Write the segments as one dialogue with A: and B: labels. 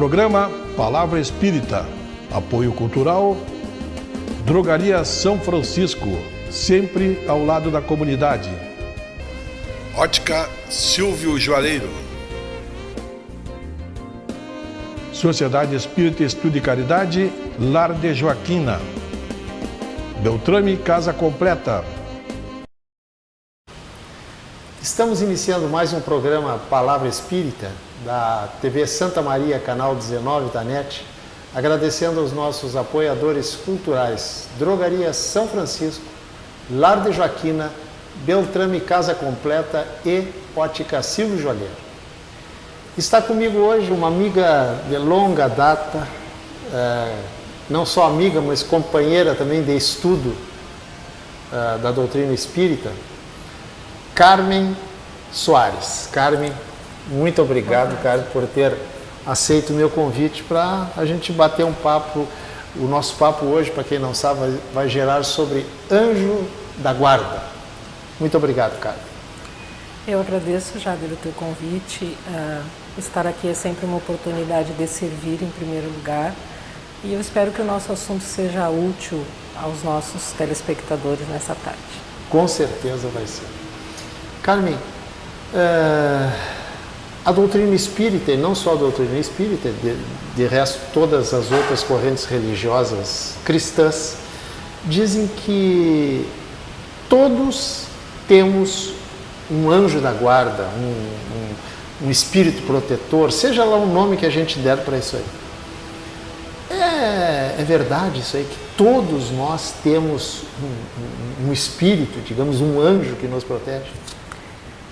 A: Programa Palavra Espírita. Apoio cultural Drogaria São Francisco, sempre ao lado da comunidade.
B: Ótica Silvio Joalheiro.
A: Sociedade Espírita Estudo e Caridade, Lar de Joaquina. Beltrame Casa Completa.
C: Estamos iniciando mais um programa Palavra Espírita da TV Santa Maria, canal 19 da NET, agradecendo aos nossos apoiadores culturais Drogaria São Francisco, Lar de Joaquina, Beltrame Casa Completa e Ótica Silvio Joalheiro. Está comigo hoje uma amiga de longa data, não só amiga, mas companheira também de estudo da doutrina espírita, Carmen Soares. Carmen, muito obrigado, Carmen, por ter aceito o meu convite para a gente bater um papo. O nosso papo hoje, para quem não sabe, vai gerar sobre Anjo da Guarda. Muito obrigado, Carmen.
D: Eu agradeço, Jader, o teu convite. Estar aqui é sempre uma oportunidade de servir em primeiro lugar. E eu espero que o nosso assunto seja útil aos nossos telespectadores nessa tarde.
C: Com certeza vai ser. Carmen, a doutrina espírita, e não só a doutrina espírita, de resto todas as outras correntes religiosas cristãs, dizem que todos temos um anjo da guarda, um espírito protetor, seja lá o nome que a gente der para isso aí. É verdade isso aí, que todos nós temos um espírito, digamos, um anjo que nos protege?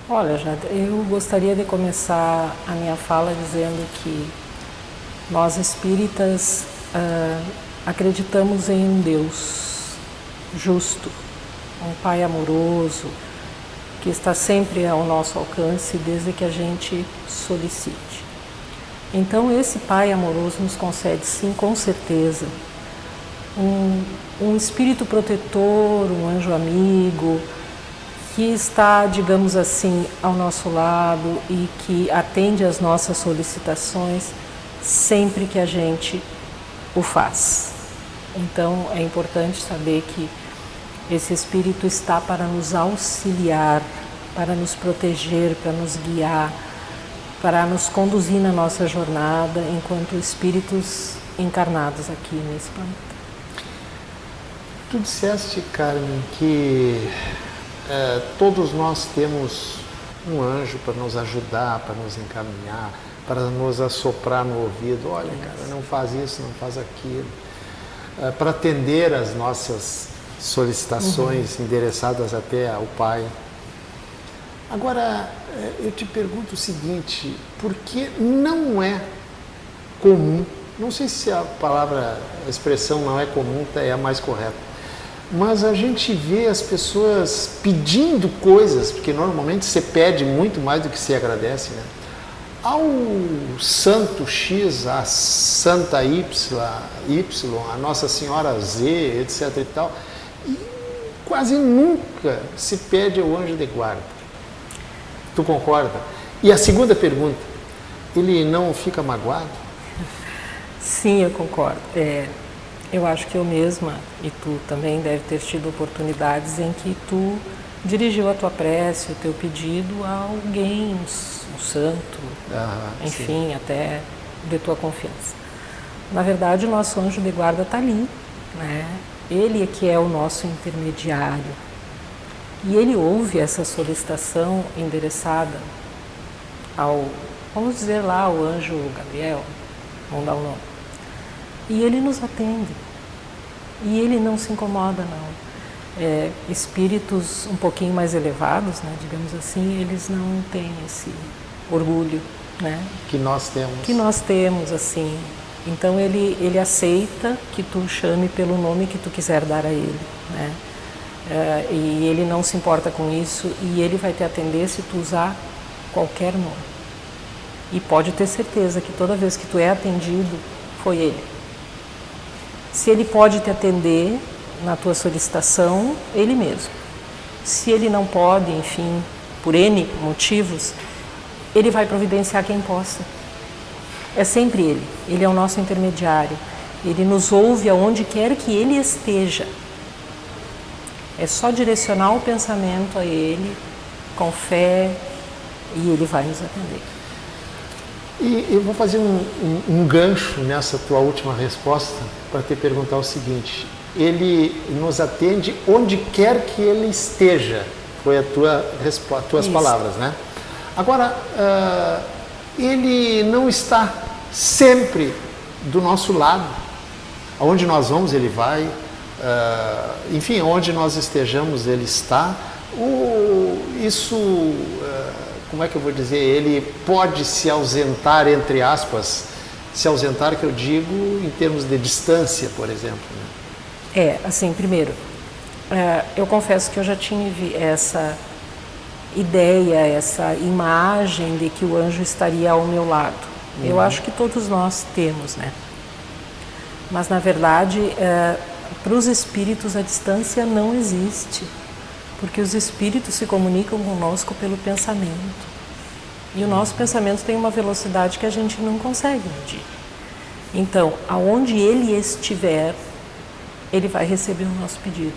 D: Olha, Jade, eu gostaria de começar a minha fala dizendo que nós espíritas acreditamos em um Deus justo, um Pai amoroso, que está sempre ao nosso alcance desde que a gente solicite. Então esse Pai amoroso nos concede, sim, com certeza, um espírito protetor, um anjo amigo, que está, digamos assim, ao nosso lado e que atende às nossas solicitações sempre que a gente o faz. Então é importante saber que esse Espírito está para nos auxiliar, para nos proteger, para nos guiar, para nos conduzir na nossa jornada enquanto espíritos encarnados aqui nesse planeta.
C: Tu disseste, Carmen, que todos nós temos um anjo para nos ajudar, para nos encaminhar, para nos assoprar no ouvido. Olha, cara, não faz isso, não faz aquilo. Para atender às nossas solicitações endereçadas até ao Pai. Agora, eu te pergunto o seguinte, por que não é comum, não sei se a expressão não é comum é a mais correta, mas a gente vê as pessoas pedindo coisas, porque normalmente se pede muito mais do que se agradece, né? Ao santo X, a santa Y, a Nossa Senhora Z, etc. e tal, e quase nunca se pede ao anjo de guarda. Tu concorda? E a segunda pergunta, ele não fica magoado?
D: Sim, eu concordo. Eu acho que eu mesma, e tu também, deve ter tido oportunidades em que tu dirigiu a tua prece, o teu pedido a alguém, um santo, enfim, sim, até de tua confiança. Na verdade, o nosso anjo de guarda está ali, né? Ele é que é o nosso intermediário. E ele ouve essa solicitação endereçada ao, vamos dizer lá, ao anjo Gabriel, vamos dar o nome. E ele nos atende. E ele não se incomoda, não. Espíritos um pouquinho mais elevados, né, digamos assim, eles não têm esse orgulho, né?
C: Que nós temos.
D: Que nós temos, assim. Então ele aceita que tu chame pelo nome que tu quiser dar a ele, né? E ele não se importa com isso e ele vai te atender se tu usar qualquer nome. E pode ter certeza que toda vez que tu é atendido, foi ele. Se ele pode te atender na tua solicitação, ele mesmo. Se ele não pode, enfim, por N motivos, ele vai providenciar quem possa. É sempre Ele. Ele é o nosso intermediário. Ele nos ouve aonde quer que Ele esteja. É só direcionar o pensamento a Ele, com fé, e Ele vai nos atender.
C: E eu vou fazer um gancho nessa tua última resposta para te perguntar o seguinte: Ele nos atende onde quer que Ele esteja. Foi as tuas palavras, né? Agora, Ele não está sempre do nosso lado. Aonde nós vamos, Ele vai. Enfim, onde nós estejamos, Ele está. Como é que eu vou dizer? Ele pode se ausentar, entre aspas, se ausentar, que eu digo, em termos de distância, por exemplo. Né?
D: Assim, primeiro, eu confesso que eu já tive essa ideia, essa imagem de que o anjo estaria ao meu lado. Eu acho que todos nós temos, né? Mas, na verdade, para os espíritos a distância não existe, porque os espíritos se comunicam conosco pelo pensamento. E o nosso pensamento tem uma velocidade que a gente não consegue medir. Então, aonde ele estiver, ele vai receber o nosso pedido,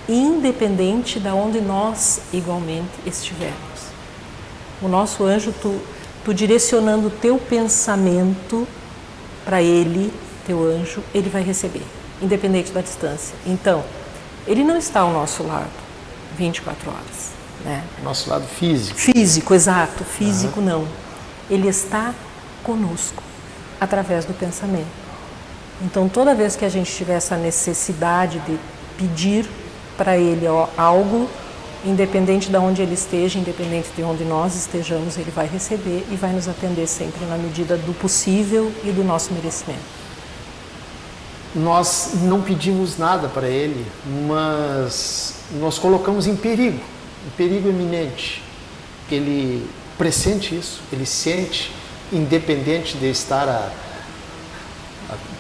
D: independente de onde nós igualmente estivermos. O nosso anjo, tu direcionando o teu pensamento para ele, teu anjo, ele vai receber, independente da distância. Então, ele não está ao nosso lado 24 horas. Né?
C: Nosso lado físico.
D: Físico, exato. Físico não. Ele está conosco, através do pensamento. Então, toda vez que a gente tiver essa necessidade de pedir para ele algo, independente de onde ele esteja, independente de onde nós estejamos, ele vai receber e vai nos atender sempre na medida do possível e do nosso merecimento.
C: Nós não pedimos nada para ele, mas nós colocamos em perigo iminente. Ele pressente isso, ele sente, independente de estar a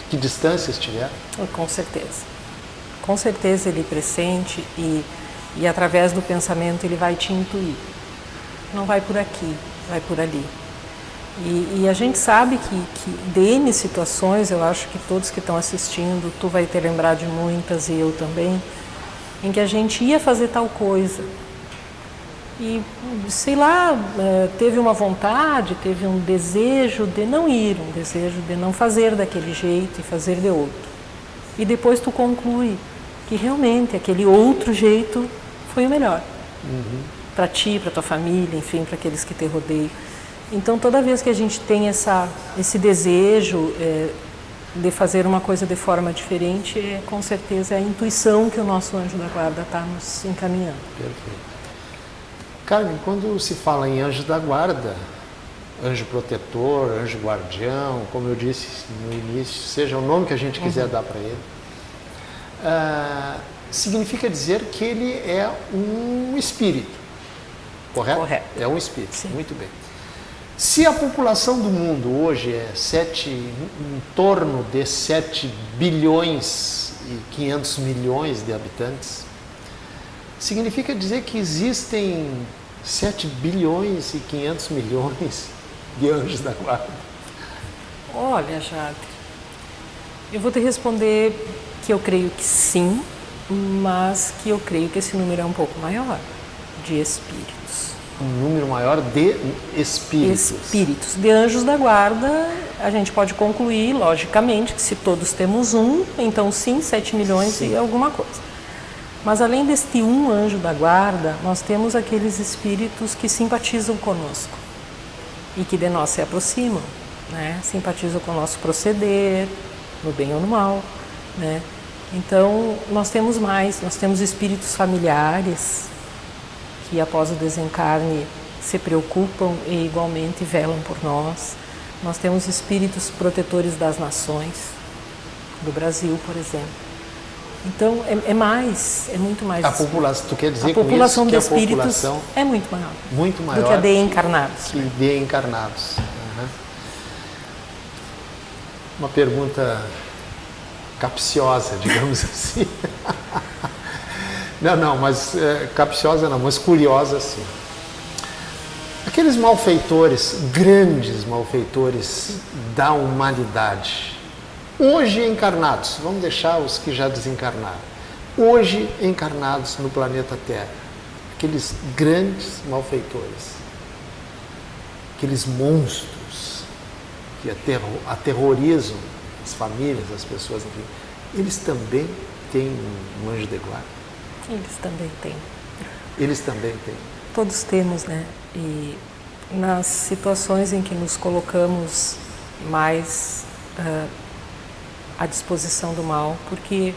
C: que distância estiver.
D: Com certeza. Com certeza ele pressente e através do pensamento ele vai te intuir. Não vai por aqui, vai por ali. E a gente sabe que de N situações, eu acho que todos que estão assistindo, tu vai ter lembrado de muitas e eu também, em que a gente ia fazer tal coisa e, sei lá, teve uma vontade, teve um desejo de não ir, um desejo de não fazer daquele jeito e fazer de outro. E depois tu conclui que realmente aquele outro jeito foi o melhor. Para ti, para tua família, enfim, para aqueles que te rodeiam. Então, toda vez que a gente tem esse desejo de fazer uma coisa de forma diferente, com certeza é a intuição que o nosso anjo da guarda está nos encaminhando.
C: Perfeito. Carmen, quando se fala em anjo da guarda, anjo protetor, anjo guardião, como eu disse no início, seja o nome que a gente quiser dar para ele, significa dizer que ele é um espírito, correto?
D: Correto.
C: É um espírito,
D: Sim.
C: Muito bem. Se a população do mundo hoje é em torno de 7 bilhões e 500 milhões de habitantes, significa dizer que existem 7 bilhões e 500 milhões de anjos da guarda?
D: Olha, Jade, eu vou te responder que eu creio que sim, mas que eu creio que esse número é um pouco maior de espíritos.
C: Um número maior de espíritos.
D: Espíritos. De anjos da guarda, a gente pode concluir, logicamente, que se todos temos um, então sim, 7 milhões sim. E alguma coisa. Mas além deste um anjo da guarda, nós temos aqueles espíritos que simpatizam conosco e que de nós se aproximam, né? Simpatizam com o nosso proceder, no bem ou no mal, né? Então, nós temos mais, nós temos espíritos familiares que após o desencarne se preocupam e igualmente velam por nós. Nós temos espíritos protetores das nações, do Brasil, por exemplo. Então, é muito mais.
C: A população, tu quer dizer
D: a população
C: com
D: de
C: isso que
D: espíritos
C: a população
D: é muito maior.
C: Muito maior
D: do que a de encarnados.
C: Que de encarnados. Uma pergunta capciosa, digamos assim. Não, mas capciosa não, mas curiosa sim. aqueles malfeitores, grandes malfeitores da humanidade, hoje encarnados, vamos deixar os que já desencarnaram, hoje encarnados no planeta Terra, aqueles grandes malfeitores, aqueles monstros que aterrorizam as famílias, as pessoas, enfim, eles também têm um anjo de guarda.
D: Eles também têm.
C: Eles também têm.
D: Todos temos, né? E nas situações em que nos colocamos mais à disposição do mal, porque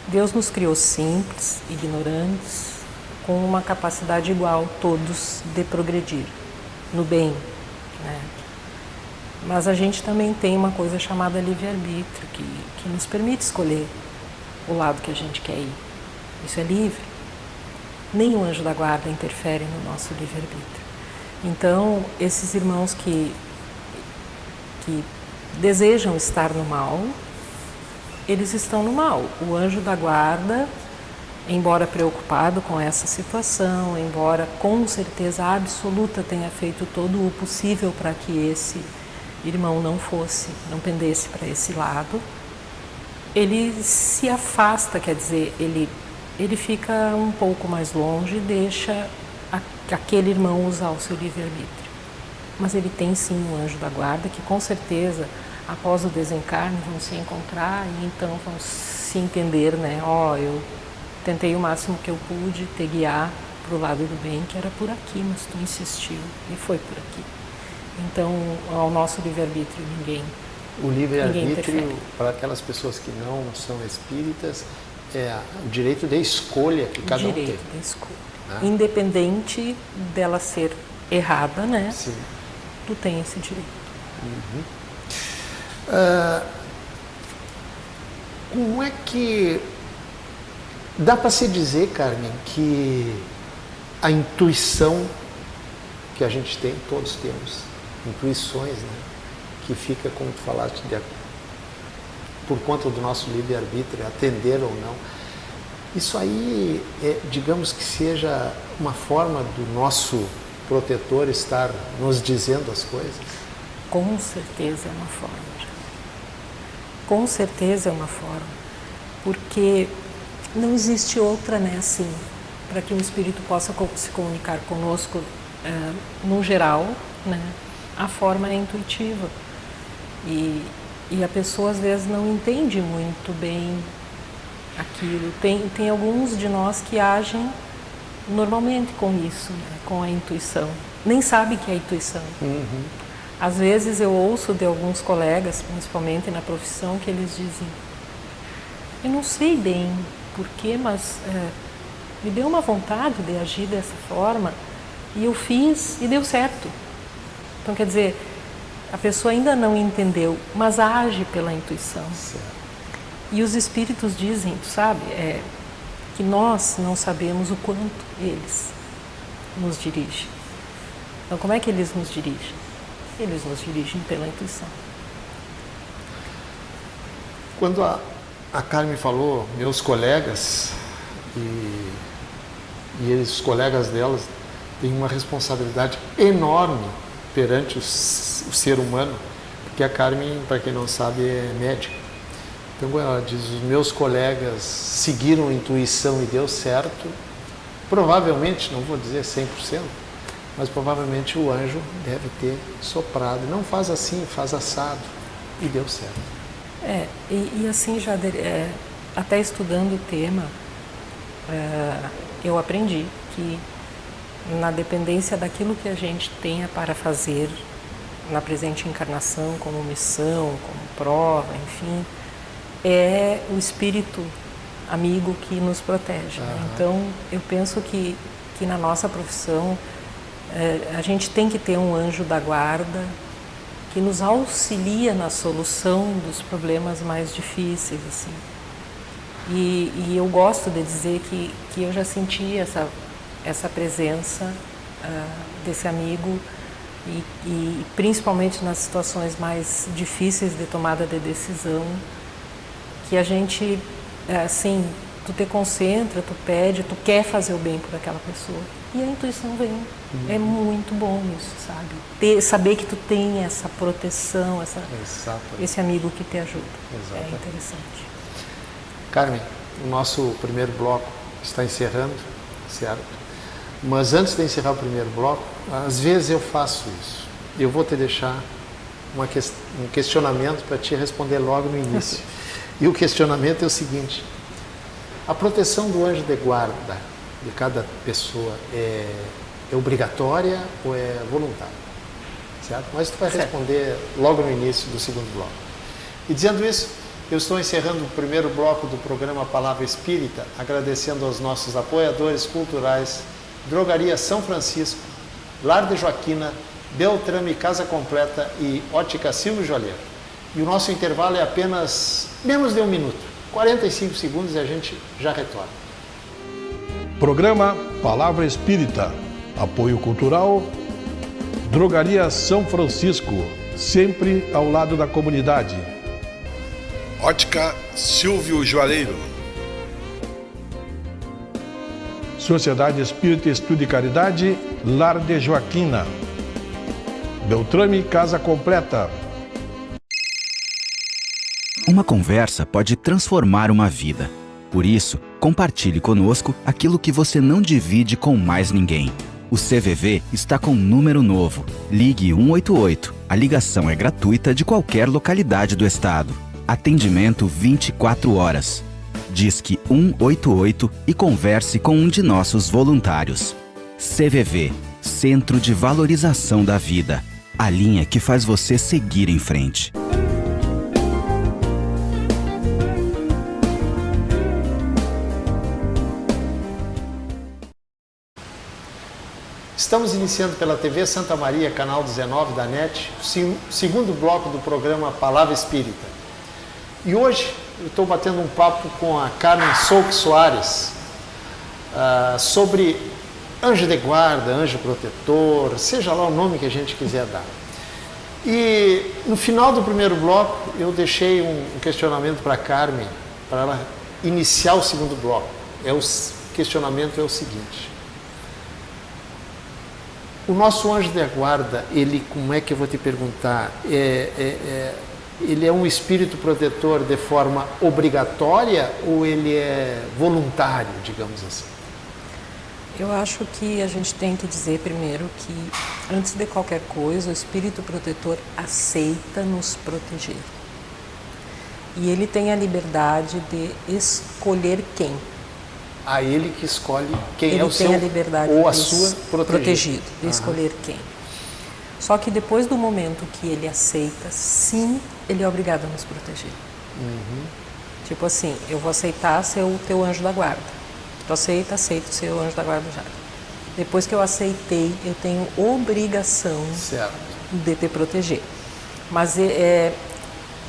D: Deus nos criou simples, ignorantes, com uma capacidade igual, todos, de progredir no bem, né? Mas a gente também tem uma coisa chamada livre-arbítrio, que nos permite escolher o lado que a gente quer ir. Isso é livre. Nenhum anjo da guarda interfere no nosso livre-arbítrio. Então, esses irmãos que desejam estar no mal, eles estão no mal. O anjo da guarda, embora preocupado com essa situação, embora com certeza absoluta tenha feito todo o possível para que esse irmão não pendesse para esse lado, ele se afasta, quer dizer, ele fica um pouco mais longe e deixa aquele irmão usar o seu livre-arbítrio. Mas ele tem sim um anjo da guarda que com certeza, após o desencarne, vão se encontrar e então vão se entender, né? Eu tentei o máximo que eu pude te guiar para o lado do bem, que era por aqui, mas tu insistiu e foi por aqui. Então, ao nosso livre-arbítrio, ninguém
C: O livre-arbítrio, para aquelas pessoas que não são espíritas, é o direito de escolha que cada um tem.
D: Direito de escolha. Né? Independente dela ser errada, né?
C: Sim.
D: Tu tem esse direito.
C: Uhum. Como é que dá para se dizer, Carmen, que a intuição que a gente tem, todos temos, intuições, né? Que fica, como tu falaste, por conta do nosso livre-arbítrio, atender ou não. Isso aí, digamos que seja uma forma do nosso protetor estar nos dizendo as coisas?
D: Com certeza é uma forma. Com certeza é uma forma. Porque não existe outra, né, assim, para que um espírito possa se comunicar conosco, no geral, né, a forma é intuitiva. E a pessoa às vezes não entende muito bem aquilo. Tem alguns de nós que agem normalmente com isso, né, com a intuição. Nem sabe que é intuição.
C: Uhum.
D: Às vezes eu ouço de alguns colegas, principalmente na profissão, que eles dizem: eu não sei bem porquê, mas me deu uma vontade de agir dessa forma e eu fiz e deu certo. Então, quer dizer, a pessoa ainda não entendeu, mas age pela intuição.
C: Certo.
D: E os espíritos dizem, tu sabe, que nós não sabemos o quanto eles nos dirigem. Então, como é que eles nos dirigem? Eles nos dirigem pela intuição.
C: Quando a Carmen falou, meus colegas, e os colegas delas têm uma responsabilidade enorme perante o ser humano, porque a Carmen, para quem não sabe, é médica. Então ela diz, os meus colegas seguiram a intuição e deu certo, provavelmente, não vou dizer 100%, mas provavelmente o anjo deve ter soprado, não faz assim, faz assado, e deu certo.
D: E assim, já até estudando o tema, eu aprendi que na dependência daquilo que a gente tenha para fazer na presente encarnação, como missão, como prova, enfim, é o espírito amigo que nos protege. Né? Então, eu penso que na nossa profissão a gente tem que ter um anjo da guarda que nos auxilia na solução dos problemas mais difíceis, assim. E eu gosto de dizer que eu já senti essa presença desse amigo e principalmente nas situações mais difíceis de tomada de decisão, que a gente, assim, tu te concentra, tu pede, tu quer fazer o bem por aquela pessoa. E a intuição vem. É muito bom isso, sabe? Saber que tu tem essa proteção, esse amigo que te ajuda.
C: Exatamente.
D: É interessante.
C: Carmen, o nosso primeiro bloco está encerrando, certo? Mas antes de encerrar o primeiro bloco, às vezes eu faço isso. Eu vou te deixar um questionamento para te responder logo no início. E o questionamento é o seguinte: a proteção do anjo de guarda de cada pessoa é obrigatória ou é voluntária? Certo? Mas tu vai responder logo no início do segundo bloco. E dizendo isso, eu estou encerrando o primeiro bloco do programa Palavra Espírita, agradecendo aos nossos apoiadores culturais, Drogaria São Francisco, Lar de Joaquina, Beltrame Casa Completa e Ótica Silvio Joalheiro. E o nosso intervalo é apenas menos de 1 minuto, 45 segundos, e a gente já retorna.
A: Programa Palavra Espírita. Apoio cultural. Drogaria São Francisco. Sempre ao lado da comunidade.
B: Ótica Silvio Joalheiro.
A: Sociedade Espírita Estudo e Caridade. Lar de Joaquina. Beltrame Casa Completa.
E: Uma conversa pode transformar uma vida. Por isso, compartilhe conosco aquilo que você não divide com mais ninguém. O CVV está com um número novo. Ligue 188. A ligação é gratuita de qualquer localidade do estado. Atendimento 24 horas. Disque 188 e converse com um de nossos voluntários. CVV, Centro de Valorização da Vida. A linha que faz você seguir em frente.
C: Estamos iniciando pela TV Santa Maria, canal 19 da NET, o segundo bloco do programa Palavra Espírita. E hoje eu estou batendo um papo com a Carmen Souque Soares sobre anjo de guarda, anjo protetor, seja lá o nome que a gente quiser dar. E no final do primeiro bloco eu deixei um questionamento para a Carmen, para ela iniciar o segundo bloco. O questionamento é o seguinte: o nosso anjo de guarda, ele, como é que eu vou te perguntar, ele é um espírito protetor de forma obrigatória ou ele é voluntário, digamos assim?
D: Eu acho que a gente tem que dizer primeiro que, antes de qualquer coisa, o espírito protetor aceita nos proteger. E ele tem a liberdade de escolher quem.
C: A ele que escolhe quem
D: ele
C: é o seu
D: tem a liberdade
C: ou a sua
D: protegido de escolher quem. Só que depois do momento que ele aceita, sim, ele é obrigado a nos proteger. Tipo assim, eu vou aceitar ser o teu anjo da guarda. Tu aceito ser o anjo da guarda já. Depois que eu aceitei, eu tenho obrigação de te proteger. Mas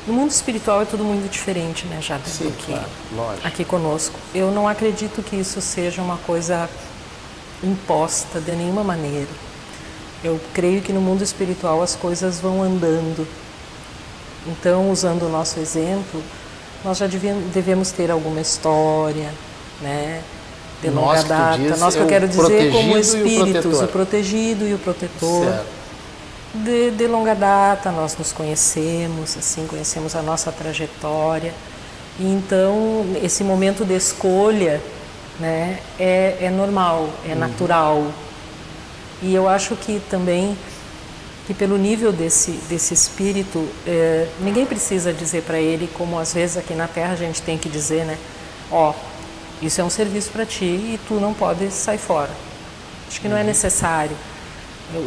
D: no mundo espiritual é tudo muito diferente, né, Jada?
C: Sim, claro, lógico.
D: Aqui conosco. Eu não acredito que isso seja uma coisa imposta de nenhuma maneira. Eu creio que no mundo espiritual as coisas vão andando. Então, usando o nosso exemplo, nós já devemos ter alguma história, né, de longa data. Nós que eu quero dizer como espíritos, o protegido e o protetor.
C: Certo.
D: De longa data, nós nos conhecemos, assim, conhecemos a nossa trajetória. E então, esse momento de escolha, né, é normal, é natural. E eu acho que também, que pelo nível desse espírito, ninguém precisa dizer para ele, como às vezes aqui na Terra a gente tem que dizer, né, isso é um serviço para ti e tu não pode sair fora. Acho que não é necessário.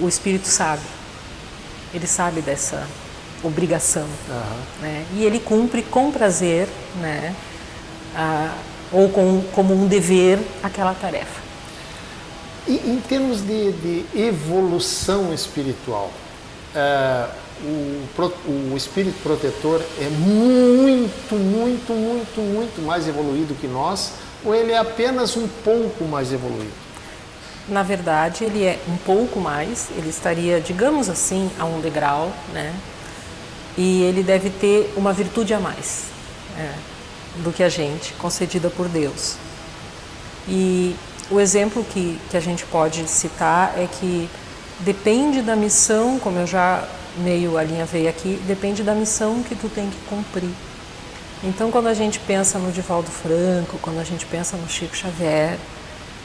D: O espírito sabe. Ele sabe dessa obrigação, né? E ele cumpre com prazer, né? Ou como um dever, aquela tarefa.
C: E em termos de evolução espiritual, o espírito protetor é muito mais evoluído que nós, ou ele é apenas um pouco mais evoluído?
D: Na verdade, ele é um pouco mais, ele estaria, digamos assim, a um degrau, né? E ele deve ter uma virtude a mais. do que a gente, concedida por Deus. E o exemplo que a gente pode citar é que depende da missão, como eu já meio alinhavei aqui, depende da missão que tu tem que cumprir. Então, quando a gente pensa no Divaldo Franco, quando a gente pensa no Chico Xavier,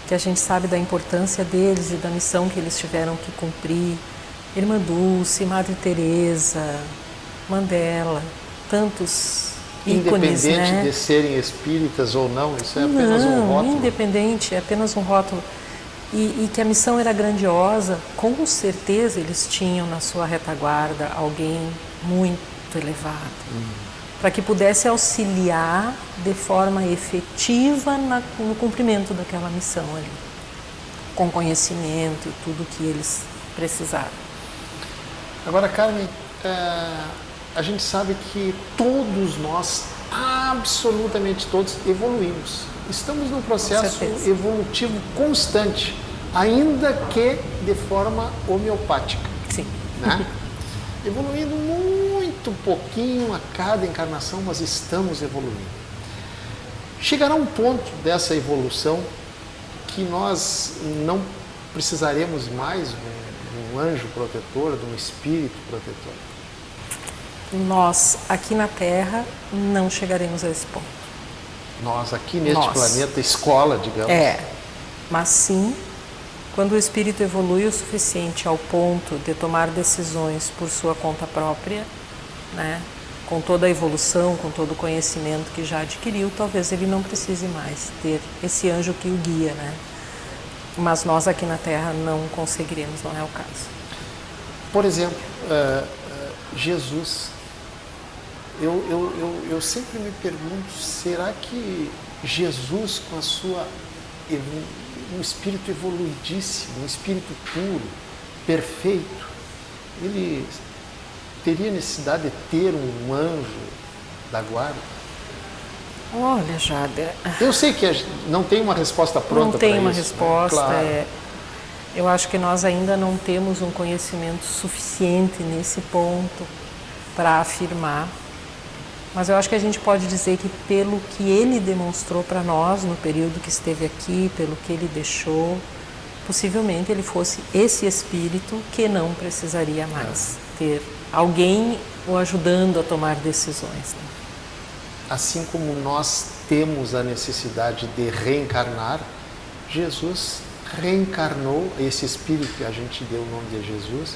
D: que a gente sabe da importância deles e da missão que eles tiveram que cumprir, Irmã Dulce, Madre Teresa, Mandela, tantos ícones,
C: Independente
D: né?
C: de serem espíritas ou não, isso é apenas um rótulo.
D: Independente, é apenas um rótulo. E que a missão era grandiosa, com certeza eles tinham na sua retaguarda alguém muito elevado, para que pudesse auxiliar de forma efetiva no cumprimento daquela missão ali, com conhecimento e tudo que eles precisaram.
C: Agora, Carmen, a gente sabe que todos nós, absolutamente todos, evoluímos. Estamos num processo evolutivo constante, ainda que de forma homeopática.
D: Sim.
C: Né? Evoluindo muito pouquinho a cada encarnação, mas estamos evoluindo. Chegará um ponto dessa evolução que nós não precisaremos mais de um anjo protetor, de um espírito protetor.
D: Nós, aqui na Terra, não chegaremos a esse ponto.
C: Nós, aqui neste planeta, escola, digamos.
D: Mas sim, quando o espírito evolui o suficiente ao ponto de tomar decisões por sua conta própria, né, com toda a evolução, com todo o conhecimento que já adquiriu, talvez ele não precise mais ter esse anjo que o guia, né? Mas nós aqui na Terra não conseguiremos, não é o caso.
C: Por exemplo, Jesus. Eu sempre me pergunto, será que Jesus, com a sua um espírito evoluidíssimo, um espírito puro, perfeito, ele teria necessidade de ter um anjo da guarda?
D: Olha, Jader...
C: Eu sei que não tem uma resposta pronta para isso.
D: Não tem uma resposta.
C: Claro.
D: Eu acho que nós ainda não temos um conhecimento suficiente nesse ponto para afirmar. Mas eu acho que a gente pode dizer que pelo que ele demonstrou para nós no período que esteve aqui, pelo que ele deixou, possivelmente ele fosse esse espírito que não precisaria mais ter alguém o ajudando a tomar decisões. Né?
C: Assim como nós temos a necessidade de reencarnar, Jesus reencarnou, esse espírito que a gente deu o nome de Jesus,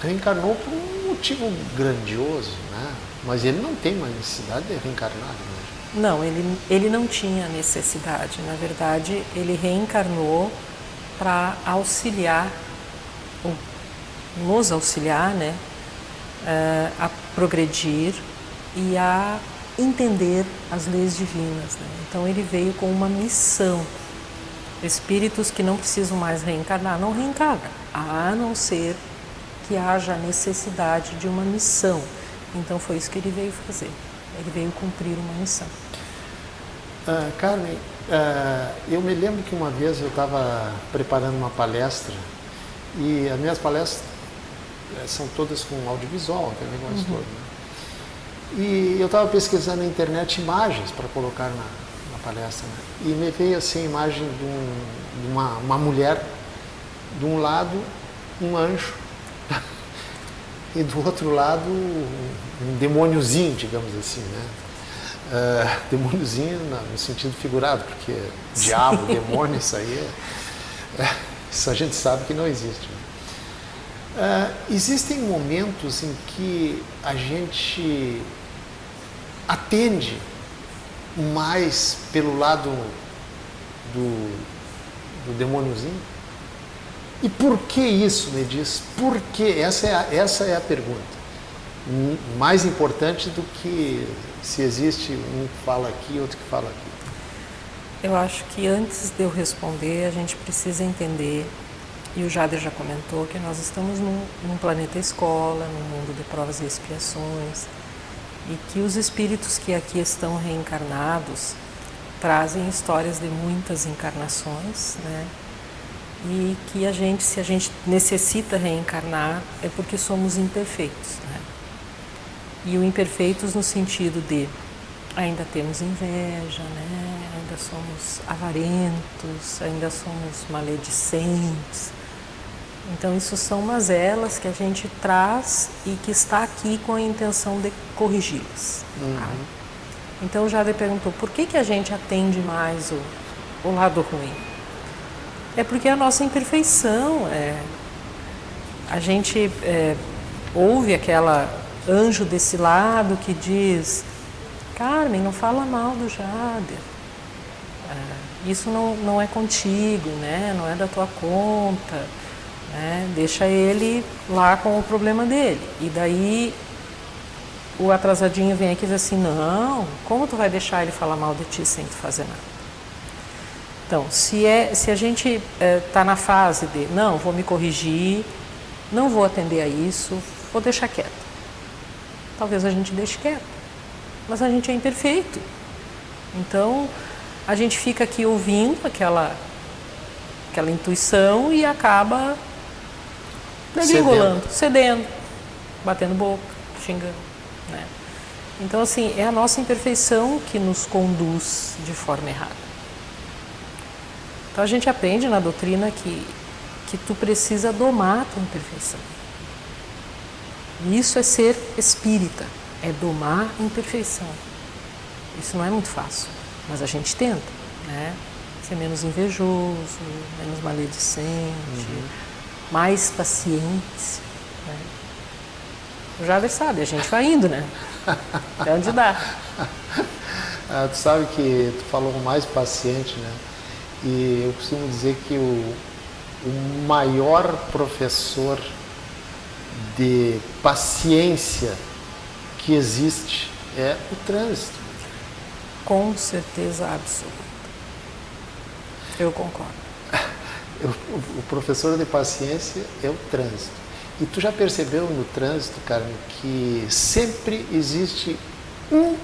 C: reencarnou por um motivo grandioso, né? Mas ele não tem uma necessidade de reencarnar. Né?
D: Não, ele não tinha necessidade. Na verdade, ele reencarnou para auxiliar, nos auxiliar, né, a progredir e a entender as leis divinas. Né? Então ele veio com uma missão. Espíritos que não precisam mais reencarnar, não reencarnam, a não ser que haja necessidade de uma missão. Então foi isso que ele veio fazer. Ele veio cumprir uma missão.
C: Carmen, eu me lembro que uma vez eu estava preparando uma palestra e as minhas palestras são todas com audiovisual, aquele negócio todo. Né? E eu estava pesquisando na internet imagens para colocar na palestra. Né? E me veio assim a imagem de uma mulher, de um lado um anjo, e do outro lado um demôniozinho, digamos assim, né? Demôniozinho no sentido figurado, porque diabo, demônio, isso aí isso a gente sabe que não existe. Existem momentos em que a gente atende mais pelo lado do demôniozinho? E por que isso, me diz? Por que? Essa é a pergunta. Mais importante do que se existe um que fala aqui e outro que fala aqui.
D: Eu acho que antes de eu responder, a gente precisa entender, e o Jader já comentou, que nós estamos num planeta escola, num mundo de provas e expiações, e que os espíritos que aqui estão reencarnados trazem histórias de muitas encarnações, né? E que se a gente necessita reencarnar, é porque somos imperfeitos, né? E o imperfeitos no sentido de ainda temos inveja, né? Ainda somos avarentos, ainda somos maledicentes. Então isso são mazelas que a gente traz e que está aqui com a intenção de corrigi-las. Tá? Então o Jader perguntou, por que a gente atende mais o lado ruim? É porque a nossa imperfeição, a gente ouve aquela anjo desse lado que diz, Carmen, não fala mal do Jader, isso não é contigo, né? Não é da tua conta, né? Deixa ele lá com o problema dele. E daí o atrasadinho vem aqui e diz assim, não, como tu vai deixar ele falar mal de ti sem tu fazer nada? Então, se a gente está na fase de, não, vou me corrigir, não vou atender a isso, vou deixar quieto. Talvez a gente deixe quieto, mas a gente é imperfeito. Então, a gente fica aqui ouvindo aquela intuição e acaba degringolando, cedendo, batendo boca, xingando, né? Então, assim, é a nossa imperfeição que nos conduz de forma errada. Então a gente aprende na doutrina que tu precisa domar a tua imperfeição. E isso é ser espírita, é domar a imperfeição. Isso não é muito fácil, mas a gente tenta, né? Ser menos invejoso, menos maledicente, mais paciente, né? O Jader sabe, a gente vai indo, né? É onde dá.
C: Tu sabe que tu falou mais paciente, né? E eu costumo dizer que o maior professor de paciência que existe é o trânsito.
D: Com certeza absoluta. Eu concordo.
C: O professor de paciência é o trânsito. E tu já percebeu no trânsito, Carmen, que sempre existe um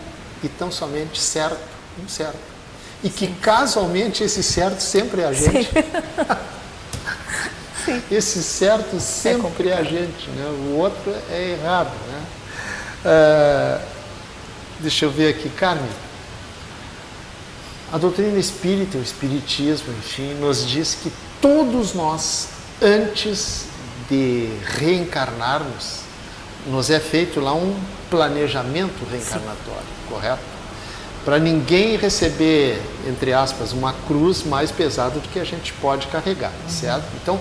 C: e tão somente certo, um certo. E que casualmente esse certo sempre é a gente.
D: Sim.
C: Esse certo sempre é a gente, né? O outro é errado, né? Deixa eu ver aqui, Carmen. A doutrina espírita, o espiritismo, enfim, nos diz que todos nós, antes de reencarnarmos, nos é feito lá um planejamento reencarnatório, correto? Para ninguém receber, entre aspas, uma cruz mais pesada do que a gente pode carregar, certo? Então,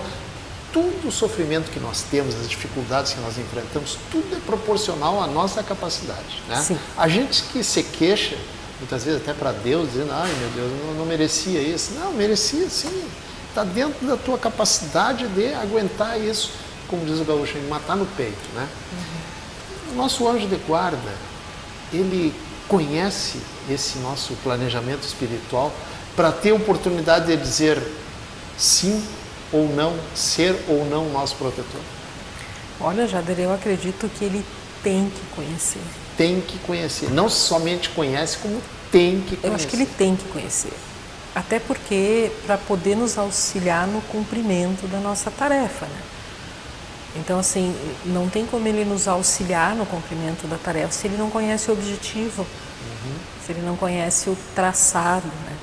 C: todo o sofrimento que nós temos, as dificuldades que nós enfrentamos, tudo é proporcional à nossa capacidade, né?
D: Sim.
C: A gente que se queixa, muitas vezes até para Deus, dizendo, ai meu Deus, eu não merecia isso. Não, merecia sim. Está dentro da tua capacidade de aguentar isso, como diz o gaúcho, matar no peito, né? O nosso anjo de guarda, ele conhece esse nosso planejamento espiritual para ter oportunidade de dizer sim ou não, ser ou não nosso protetor.
D: Olha, Jader, eu acredito que ele tem que conhecer.
C: Tem que conhecer. Não somente conhece, como tem que conhecer.
D: Eu acho que ele tem que conhecer. Até porque para poder nos auxiliar no cumprimento da nossa tarefa, né? Então, assim, não tem como ele nos auxiliar no cumprimento da tarefa se ele não conhece o objetivo, se ele não conhece o traçado, né?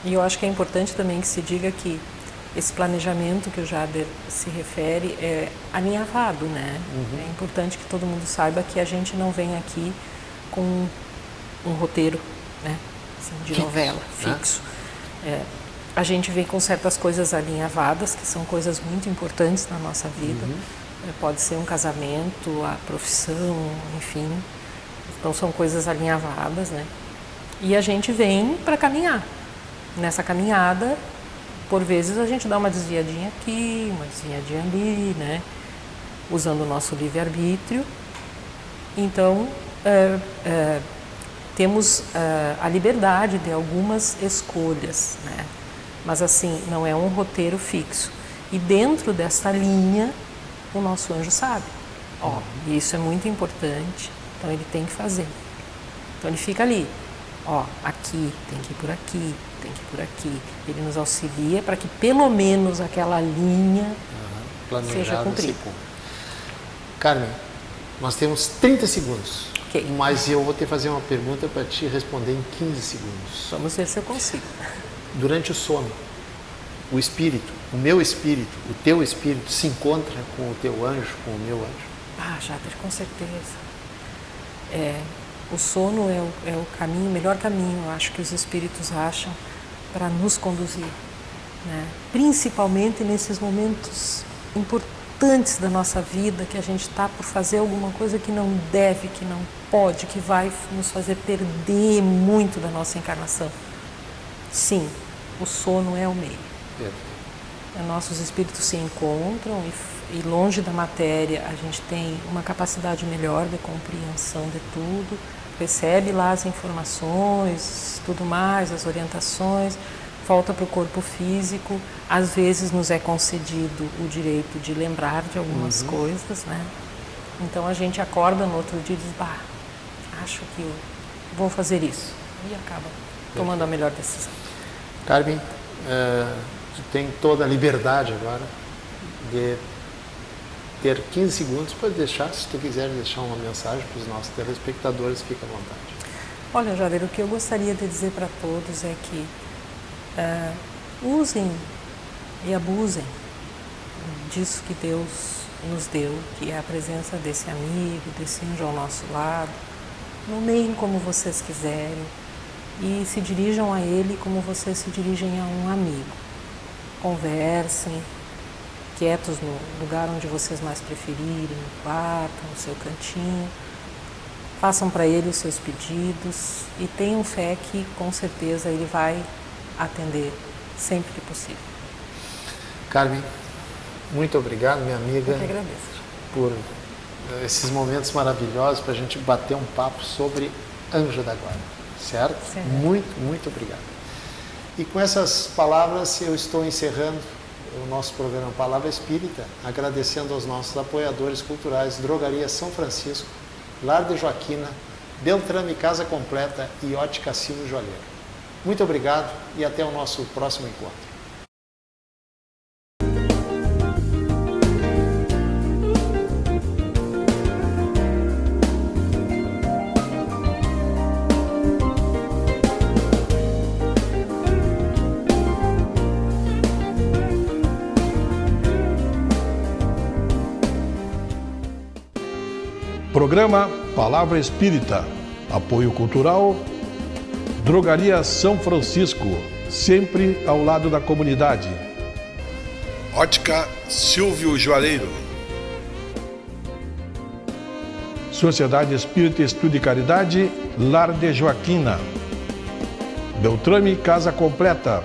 D: E eu acho que é importante também que se diga que esse planejamento que o Jader se refere é alinhavado, né? É importante que todo mundo saiba que a gente não vem aqui com um roteiro, né? Assim, de fixo, novela, fixo. Né? A gente vem com certas coisas alinhavadas, que são coisas muito importantes na nossa vida. Pode ser um casamento, a profissão, enfim. Então são coisas alinhavadas, né? E a gente vem para caminhar. Nessa caminhada, por vezes a gente dá uma desviadinha aqui, uma desviadinha ali, né? Usando o nosso livre-arbítrio. Então, temos a liberdade de algumas escolhas, né? Mas assim, não é um roteiro fixo. E dentro dessa linha, o nosso anjo sabe. E isso é muito importante, então ele tem que fazer. Então ele fica ali, aqui, tem que ir por aqui, tem que ir por aqui. Ele nos auxilia para que pelo menos aquela linha seja cumprida.
C: Carmen, nós temos 30 segundos.
D: Ok.
C: Mas eu vou ter que fazer uma pergunta para te responder em 15 segundos.
D: Vamos ver se eu consigo.
C: Durante o sono, o espírito, o meu espírito, o teu espírito se encontra com o teu anjo, com o meu anjo?
D: Ah, Jader, com certeza. O sono é o caminho, o melhor caminho, eu acho que os espíritos acham para nos conduzir, né? Principalmente nesses momentos importantes da nossa vida, que a gente está por fazer alguma coisa que não deve, que não pode, que vai nos fazer perder muito da nossa encarnação. Sim, o sono é o meio. Nossos espíritos se encontram e longe da matéria a gente tem uma capacidade melhor de compreensão de tudo, recebe lá as informações, tudo mais, as orientações, volta para o corpo físico, às vezes nos é concedido o direito de lembrar de algumas coisas, né? Então a gente acorda no outro dia e diz, acho que eu vou fazer isso, e acaba tomando a melhor decisão.
C: Carmen, tu tem toda a liberdade agora de ter 15 segundos para deixar, se tu quiser deixar uma mensagem para os nossos telespectadores, fica à vontade.
D: Olha, Jader, o que eu gostaria de dizer para todos é que usem e abusem disso que Deus nos deu, que é a presença desse amigo, desse anjo ao nosso lado. Nomeiem como vocês quiserem e se dirijam a ele como vocês se dirigem a um amigo. Conversem, quietos no lugar onde vocês mais preferirem, no quarto, no seu cantinho. Façam para ele os seus pedidos e tenham fé que com certeza ele vai atender sempre que possível.
C: Carmen, muito obrigado, minha amiga.
D: Eu que agradeço.
C: Por esses momentos maravilhosos para a gente bater um papo sobre Anjo da Guarda, certo?
D: Certo.
C: Muito obrigado. E com essas palavras eu estou encerrando o nosso programa Palavra Espírita, agradecendo aos nossos apoiadores culturais Drogaria São Francisco, Lar de Joaquina, Beltrame Casa Completa e Ótica Silvio Joalheiro. Muito obrigado e até o nosso próximo encontro.
A: Programa Palavra Espírita. Apoio cultural Drogaria São Francisco, sempre ao lado da comunidade.
B: Ótica Silvio Joalheiro.
A: Sociedade Espírita Estudo e Caridade, Lar de Joaquina. Beltrame Casa Completa.